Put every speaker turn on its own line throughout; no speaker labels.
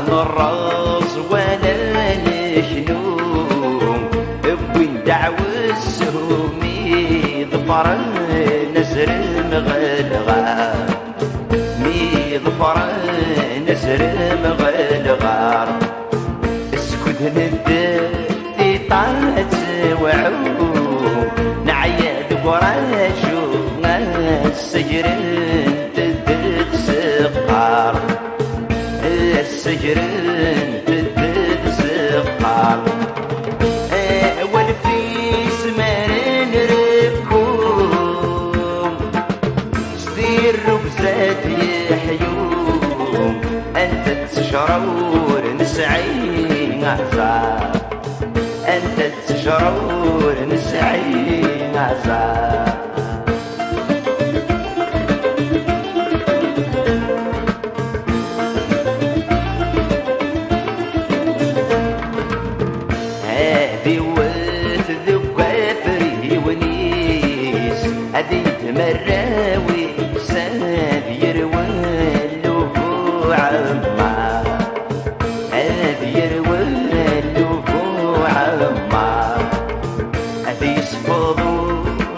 نراس ولا نشنوم وين دعوة السهومي ظفر نزر مغلغار مي ظفر نزر مغلغار اسكت ندي طالت وعوم نعيا ذكراشو السجر تدد سقار السجر تدد سقار والفيس مرن ركوم صدير ركزات يحيوم انت تشرور نسعي عزار انت تشرور نسعي عزار هذي تمراوي ساد يروى اللوفو عمار هذي يروى اللوفو عمار هذي يصفضو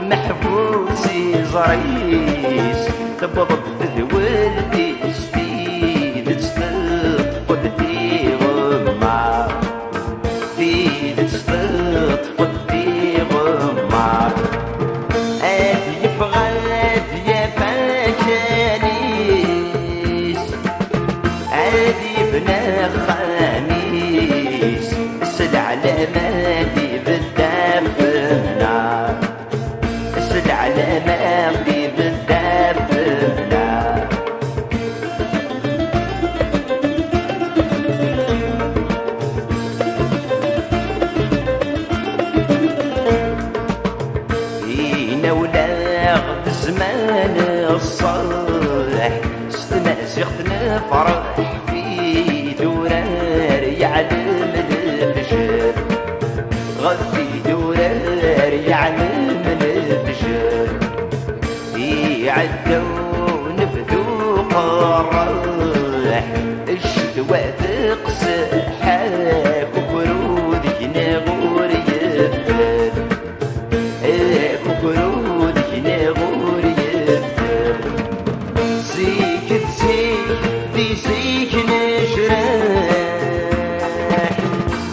محبوسي زريس تبضت في ولدي ستيد تستطفد في غمار ستيد تستطفد في غمار فغاد يا فاكانيس عادي بنا خميس السلع على مادي بالدار في النار السلع على مادي بالدار في النار هنا ولا زمان الصالح استمازغت نفرح في دورار يعلم الفجر غفي دورار يعلم الفجر يعدو نفذو قراح الشدوى تقسحاك وكرود ينغور يفر كوكرود ينغور يفر زيك تزيك ذي زيك نجراح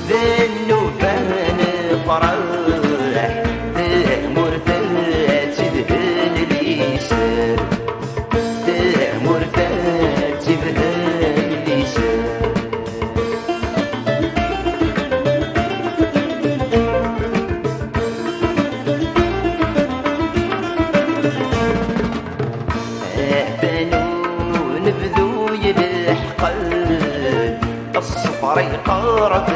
ذنو فان فرح ذامر ذات ذهن ليسر ذامر ذات ذهن ليسر الصفر يقرب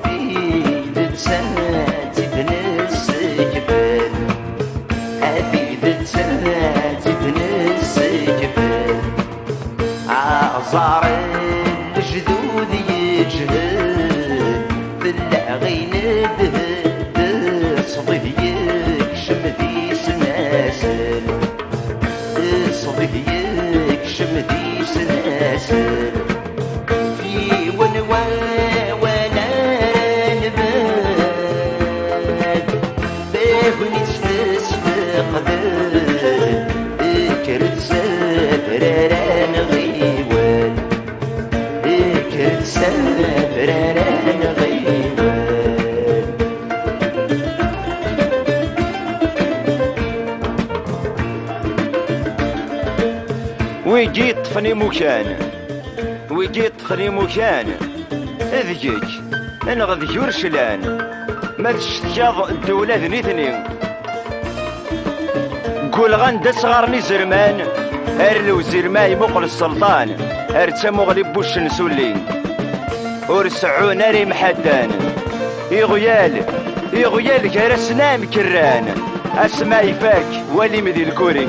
في دسات تنس جفل في دسات تنس جفل عصار الجدود يجهل في العغين دهد صديه يكشم ذي سناسل صديه يكشم ذي سناسل ولا نبات بابني تستسفق ذات كرت سافران غيوان كرت سافران غيوان ويجي طفني مكان ويجي طفني مكان اذجيك انا غادي يرشلان ما تشتجاض الدولة ذني ثنين قول غندا صغارني زرمان ارلو زرماي مقل السلطان ارتمو غلب بوش نسولين ورسعون اري محدان يغيال كرسنا مكران اسماي فاك ولي مذي الكوري